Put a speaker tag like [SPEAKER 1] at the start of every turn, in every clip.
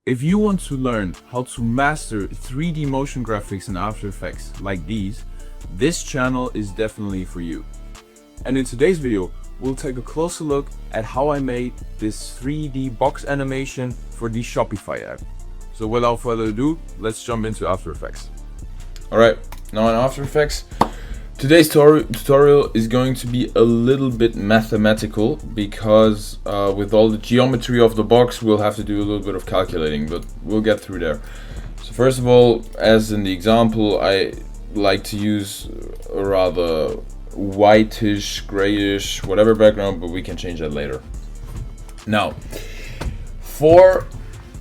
[SPEAKER 1] If you want to learn how to master 3D motion graphics in After Effects like these, this channel is definitely for you. And in today's video, we'll take a closer look at how I made this 3D box animation for the Shopify app. So without further ado, let's jump into After Effects. Alright, now in After Effects, today's tutorial is going to be a little bit mathematical because with all the geometry of the box, we'll have to do a little bit of calculating, but we'll get through there. So first of all, as in the example, I like to use a rather whitish, grayish, whatever background, but we can change that later. Now, for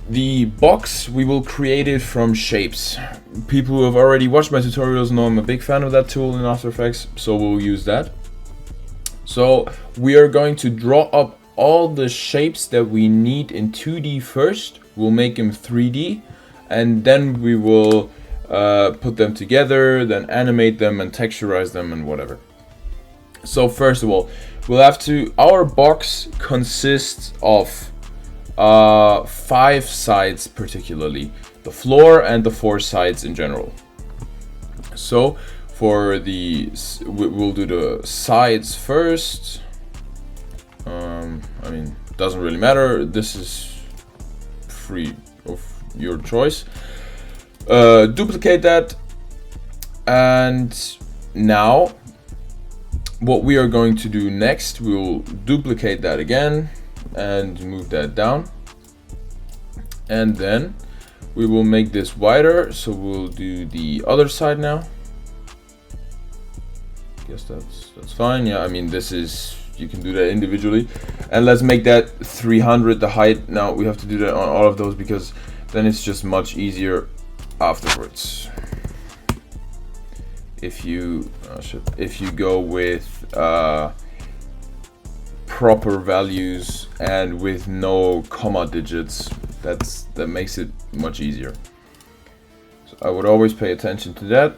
[SPEAKER 1] the box, we will create it from shapes. People who have already watched my tutorials know I'm a big fan of that tool in After Effects, so we'll use that. So we are going to draw up all the shapes that we need in 2D first. We'll make them 3D, and then we will put them together, then animate them and texturize them and whatever. So first of all, our box consists of 5 sides, particularly the floor and the 4 sides in general. So for we'll do the sides first. I mean, doesn't really matter, this is free of your choice. Duplicate that, and now what we are going to do next, we'll duplicate that again and move that down, and then we will make this wider, so we'll do the other side now. Guess that's fine. Yeah, I mean, this is, you can do that individually, and let's make that 300 the height. Now we have to do that on all of those because then it's just much easier afterwards. If you go with proper values and with no comma digits, that makes it much easier. So I would always pay attention to that,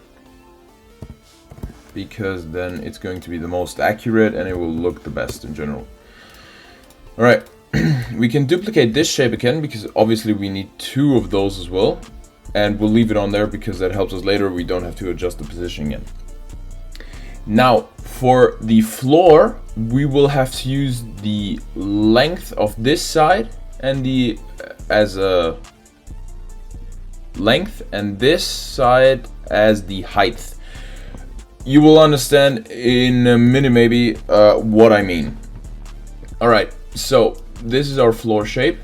[SPEAKER 1] because then it's going to be the most accurate and it will look the best in general. All right, we can duplicate this shape again because obviously we need 2 of those as well, and we'll leave it on there because that helps us later. We don't have to adjust the position again. Now for the floor, we will have to use the length of this side and as a length, and this side as the height. You will understand in a minute maybe what I mean. All right, so this is our floor shape.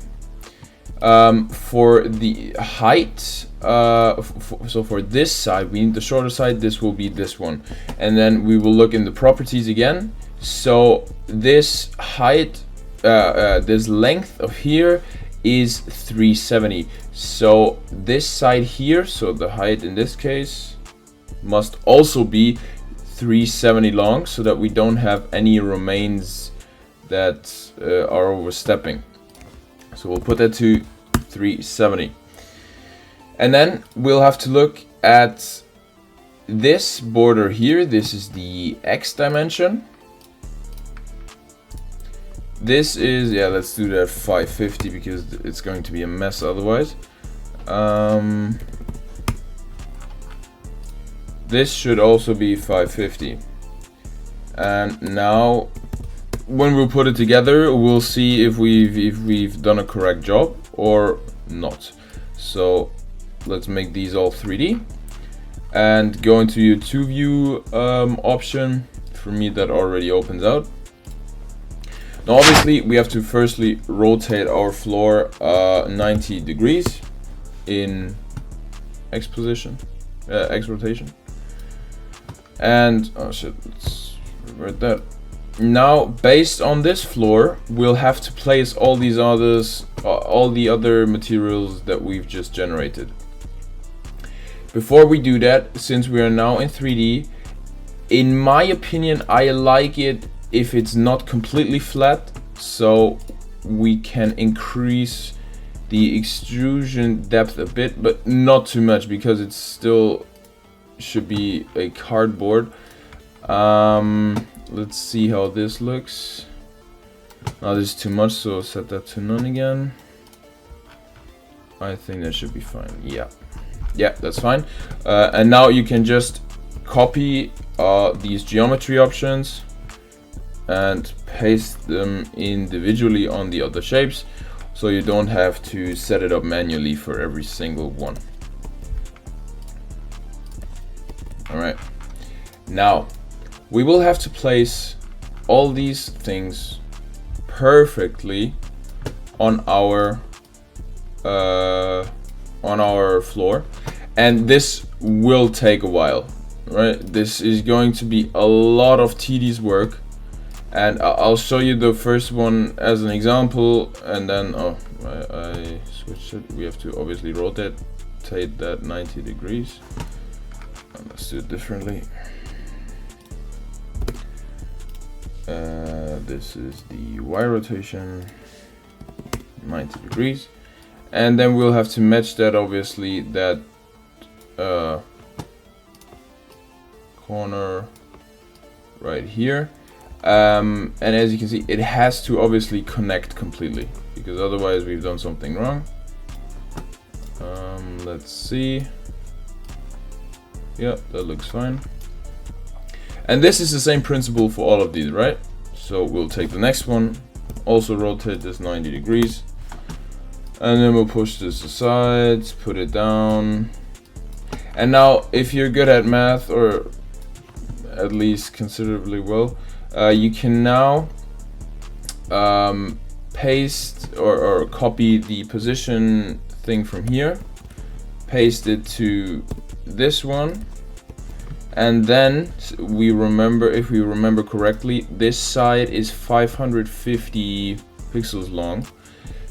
[SPEAKER 1] For the height, so for this side we need the shorter side. This will be this one, and then we will look in the properties again. So this height, this length of here is 370. So this side here, so the height in this case must also be 370 long, so that we don't have any remains that are overstepping. So we'll put that to 370, and then we'll have to look at this border here. This is the X dimension. This is, yeah, let's do that 550 because it's going to be a mess otherwise. This should also be 550, and now when we put it together, we'll see if we've done a correct job or not. So let's make these all 3D and go into your 2 view option. For me, that already opens out. Now obviously we have to firstly rotate our floor 90 degrees in X position, X rotation. And oh shit, let's revert that. Now based on this floor, we'll have to place all the other materials that we've just generated. Before we do that, since we are now in 3D, in my opinion, I like it if it's not completely flat, so we can increase the extrusion depth a bit, but not too much because it still should be a cardboard. Let's see how this looks. Now this is too much, so set that to none again. I think that should be fine. Yeah, that's fine. And now you can just copy these geometry options and paste them individually on the other shapes, so you don't have to set it up manually for every single one. Alright, now we will have to place all these things perfectly on our floor, and this will take a while, right? This is going to be a lot of tedious work, and I'll show you the first one as an example, and then I switched it. We have to obviously rotate that 90 degrees. Let's do it differently. This is the Y rotation, 90 degrees, and then we'll have to match that, obviously, that corner right here, and as you can see, it has to obviously connect completely, because otherwise we've done something wrong. Let's see. Yeah, that looks fine. And this is the same principle for all of these, right? So we'll take the next one, also rotate this 90 degrees, and then we'll push this aside, put it down. And now, if you're good at math, or at least considerably well, you can now paste or copy the position thing from here, paste it to this one, and then we remember, if we remember correctly, this side is 550 pixels long,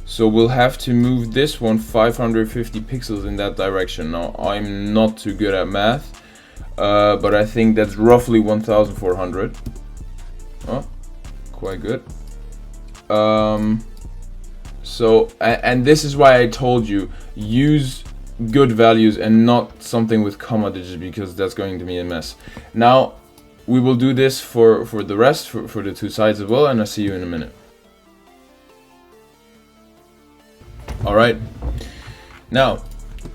[SPEAKER 1] so we'll have to move this one 550 pixels in that direction. Now, I'm not too good at math, but I think that's roughly 1400. Oh, quite good. So, and this is why I told you, use good values and not something with comma digits, because that's going to be a mess. Now we will do this for the rest, for the two sides as well, and I'll see you in a minute. Alright, now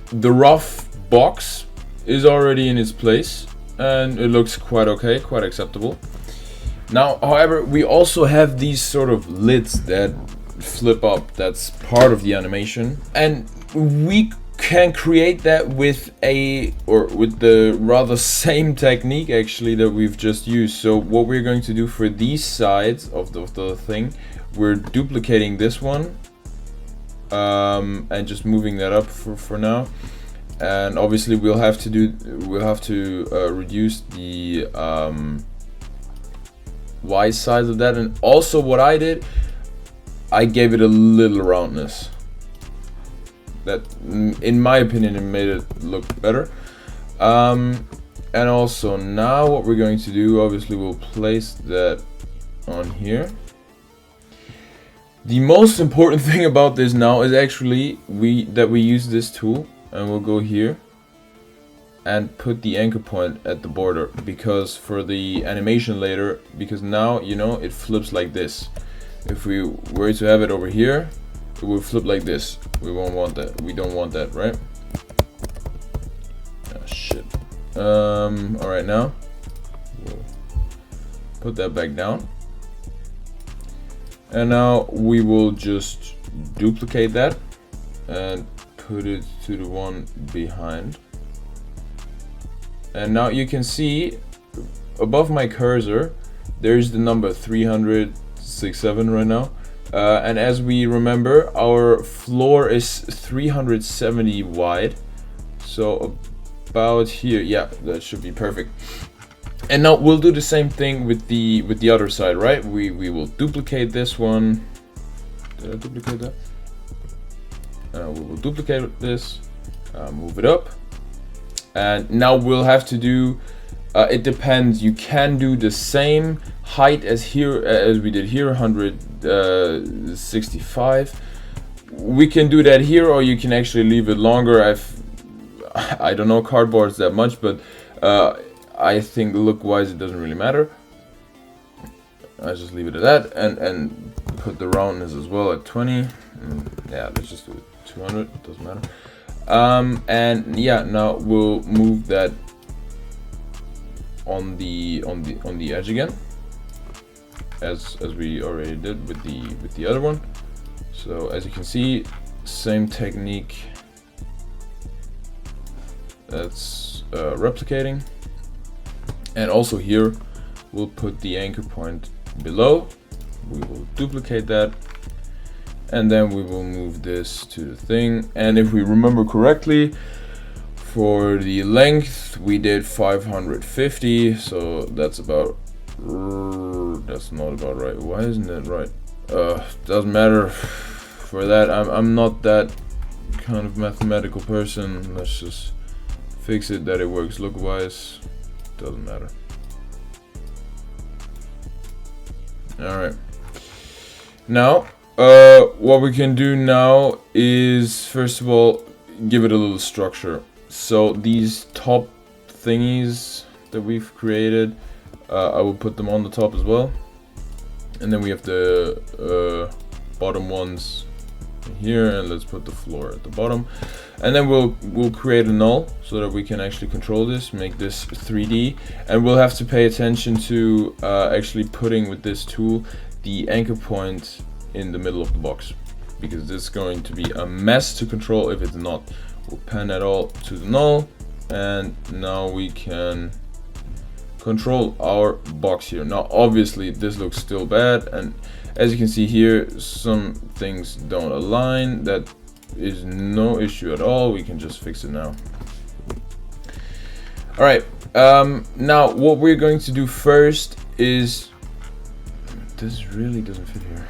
[SPEAKER 1] the rough box is already in its place and it looks quite okay, quite acceptable. Now, however, we also have these sort of lids that flip up. That's part of the animation, and we can create that with the rather same technique actually that we've just used. So what we're going to do for these sides of the thing, we're duplicating this one and just moving that up for now. And obviously we'll have to reduce the Y size of that. And also what I did, I gave it a little roundness. That, in my opinion, it made it look better. And also now what we're going to do, obviously we'll place that on here. The most important thing about this now is actually that we use this tool, and we'll go here and put the anchor point at the border, because for the animation later, because now, you know, it flips like this. If we were to have it over here, it will flip like this. We won't want that. We don't want that, right? Oh shit. Alright, now we'll put that back down. And now we will just duplicate that and put it to the one behind. And now you can see above my cursor there's the number 367 right now. And as we remember, our floor is 370 wide, so about here. Yeah, that should be perfect. And now we'll do the same thing with the other side, right? We will duplicate this one. Did I duplicate that? We will duplicate this, move it up, and now we'll have to do. It depends. You can do the same height as here, as we did here, 165. We can do that here, or you can actually leave it longer. I don't know cardboards that much, but I think look-wise it doesn't really matter. I just leave it at that, and put the roundness as well at 20. Yeah, let's just do it 200, doesn't matter. And yeah, now we'll move that on the edge again, as we already did with the other one. So as you can see, same technique. That's replicating, and also here we'll put the anchor point below. We will duplicate that, and then we will move this to the thing. And if we remember correctly, for the length we did 550, so that's about, that's not about right. Why isn't that right? Doesn't matter. For that, I'm not that kind of mathematical person. Let's just fix it that it works look wise. Doesn't matter. Alright, now what we can do now is, first of all, give it a little structure. So these top thingies that we've created, I will put them on the top as well, and then we have the bottom ones here, and let's put the floor at the bottom. And then we'll create a null so that we can actually control this, make this 3D, and we'll have to pay attention to actually putting with this tool the anchor point in the middle of the box, because this is going to be a mess to control if it's not. We'll pan that all to the null, and now we can control our box here. Now obviously this looks still bad, and as you can see here, some things don't align. That is no issue at all. We can just fix it now. All right. Now what we're going to do first is, this really doesn't fit here.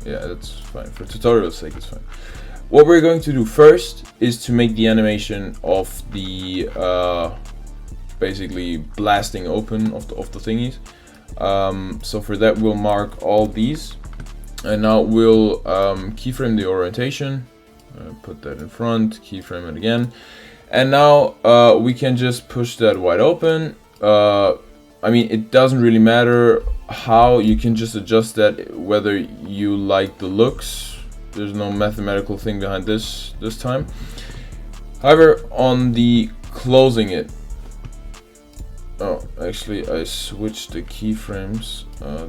[SPEAKER 1] Yeah, that's fine. For tutorial's sake, it's fine. What we're going to do first is to make the animation of the basically blasting open of the thingies. So for that we'll mark all these, and now we'll keyframe the orientation, put that in front, keyframe it again, and now we can just push that wide open. I mean, it doesn't really matter how, you can just adjust that whether you like the looks. There's no mathematical thing behind this time. However, on the closing it, oh, actually I switched the keyframes.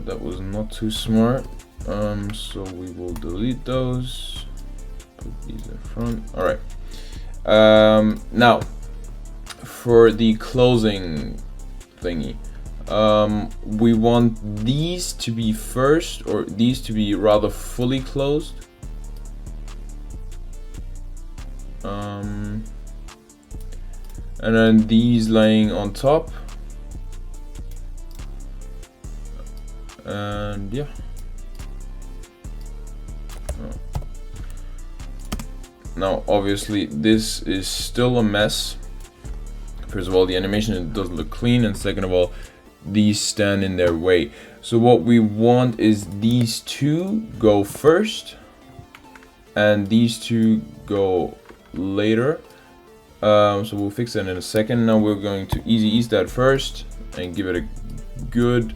[SPEAKER 1] That was not too smart. So we will delete those, put these in front. All right. Now for the closing thingy, we want these to be first, or these to be rather fully closed. And then these laying on top, and yeah. Now obviously this is still a mess. First of all, the animation doesn't look clean, and second of all, these stand in their way. So what we want is these two go first and these two go later. So we'll fix that in a second. Now we're going to easy ease that first and give it a good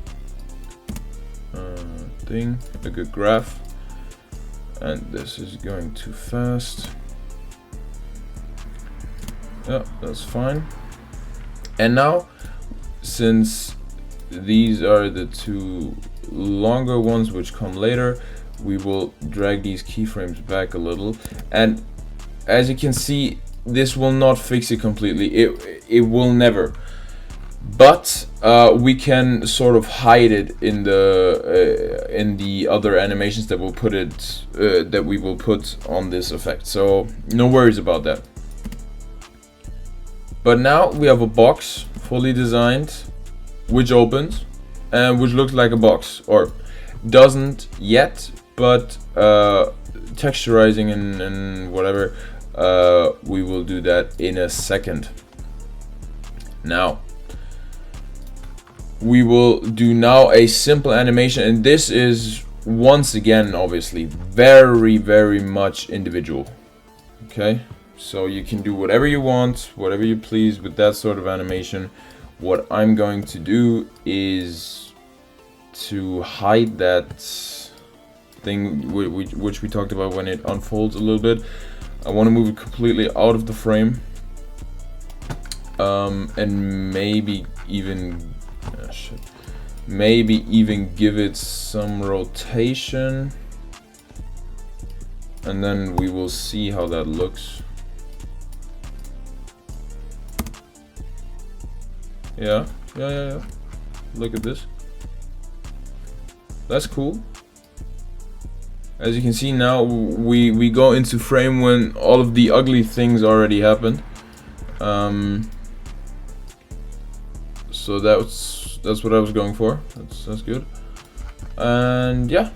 [SPEAKER 1] a good graph. And this is going too fast. Yeah, that's fine. And now, since these are the two longer ones which come later, we will drag these keyframes back a little, and as you can see, this will not fix it completely. It will never, but we can sort of hide it in the other animations that we'll put it that we will put on this effect. So no worries about that. But now we have a box fully designed, which opens and which looks like a box, or doesn't yet, but texturizing and whatever, we will do that in a second. Now we will do now a simple animation, and this is once again obviously very much individual. Okay, so you can do whatever you want, whatever you please with that sort of animation. What I'm going to do is to hide that thing which we talked about when it unfolds a little bit. I want to move it completely out of the frame, and maybe even give it some rotation, and then we will see how that looks. Yeah. Look at this. That's cool. As you can see now, we go into frame when all of the ugly things already happened. So that's what I was going for. That's good. And yeah,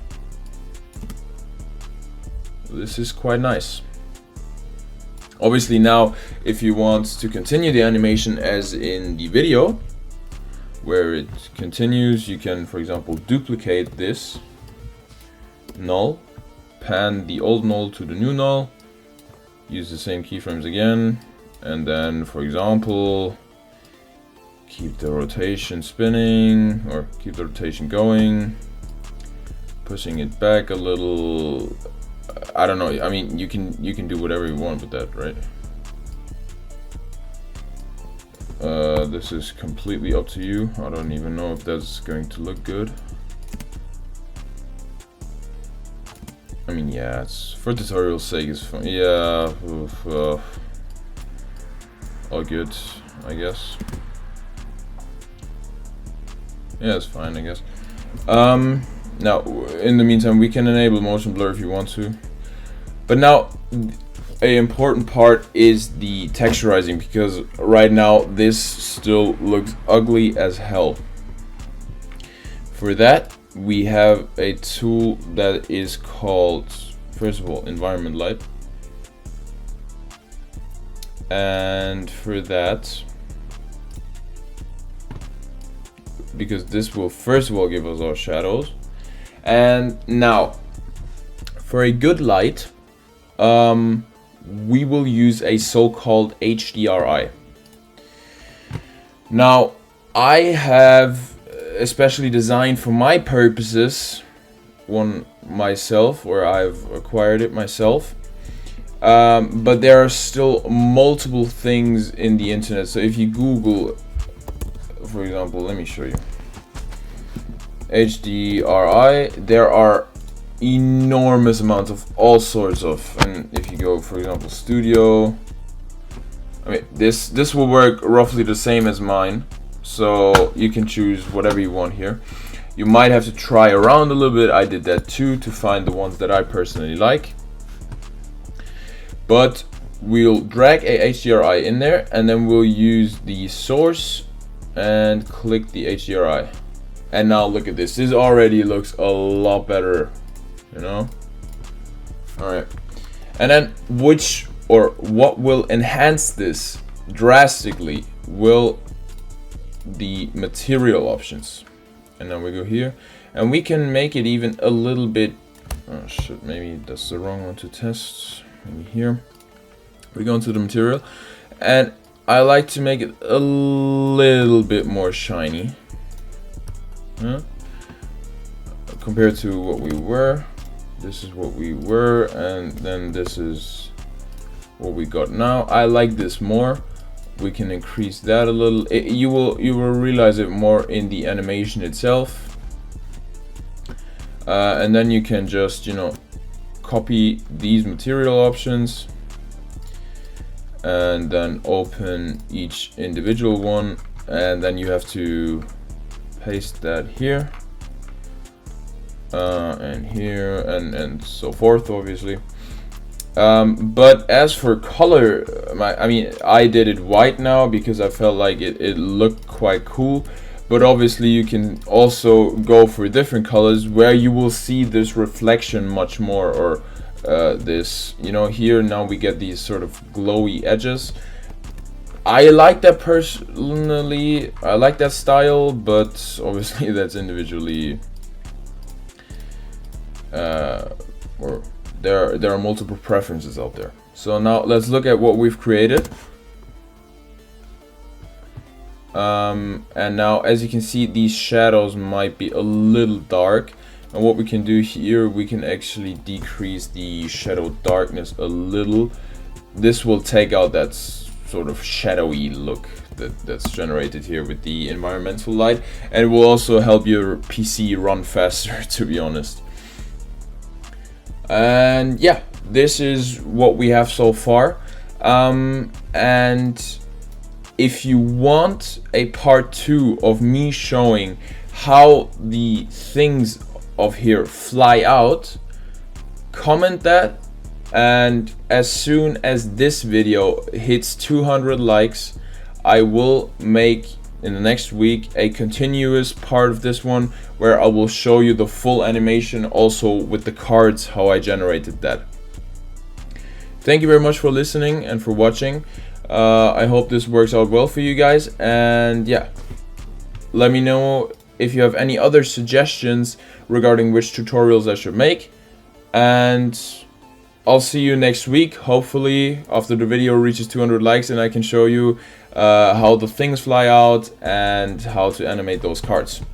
[SPEAKER 1] this is quite nice. Obviously now, if you want to continue the animation as in the video, where it continues, you can, for example, duplicate this null, pan the old null to the new null, use the same keyframes again, and then, for example, keep the rotation spinning, or keep the rotation going, pushing it back a little. I don't know. I mean, you can do whatever you want with that, right? This is completely up to you. I don't even know if that's going to look good. I mean, yeah, it's for tutorial's sake. It's fun. Yeah, all good, I guess. Yeah, it's fine, I guess. Now, in the meantime, we can enable motion blur if you want to. But now, a important part is the texturizing, because right now this still looks ugly as hell. For that, we have a tool that is called, first of all, environment light. And for that, because this will first of all give us our shadows. And now, for a good light, we will use a so-called HDRI. Now, I have especially designed for my purposes one myself, or I've acquired it myself. But there are still multiple things in the internet. So if you Google, for example, let me show you HDRI, there are enormous amounts of all sorts of, and if you go, for example, studio, I mean, this will work roughly the same as mine, so you can choose whatever you want here. You might have to try around a little bit. I did that too, to find the ones that I personally like. But we'll drag a HDRI in there, and then we'll use the source and click the HDRI. And now look at this. This already looks a lot better, you know? Alright. And then what will enhance this drastically will the material options. And then we go here, and we can make it even a little bit, oh shit, maybe that's the wrong one to test. Maybe here. We go into the material, and I like to make it a little bit more shiny. Compared to what we were. This is what we were, and then this is what we got now. I like this more. We can increase that a little. You will realize it more in the animation itself. And then you can just, you know, copy these material options and then open each individual one, and then you have to paste that here and here and so forth, obviously. But as for color, I mean, I did it white now because I felt like it looked quite cool. But obviously you can also go for different colors where you will see this reflection much more, or this, you know, here now we get these sort of glowy edges. I like that personally. I like that style, but obviously that's individually, or there are multiple preferences out there. So now let's look at what we've created. And now, as you can see, these shadows might be a little dark, And what we can do here, we can actually decrease the shadow darkness a little. This will take out that sort of shadowy look that's generated here with the environmental light, and it will also help your PC run faster, to be honest. And yeah, this is what we have so far. And if you want a part 2 of me showing how the things of here fly out, comment that, and as soon as this video hits 200 likes, I will make in the next week a continuous part of this one where I will show you the full animation, also with the cards, how I generated that. Thank you very much for listening and for watching. I hope this works out well for you guys, and yeah, let me know if you have any other suggestions regarding which tutorials I should make, and I'll see you next week, hopefully after the video reaches 200 likes, and I can show you how the things fly out and how to animate those cards.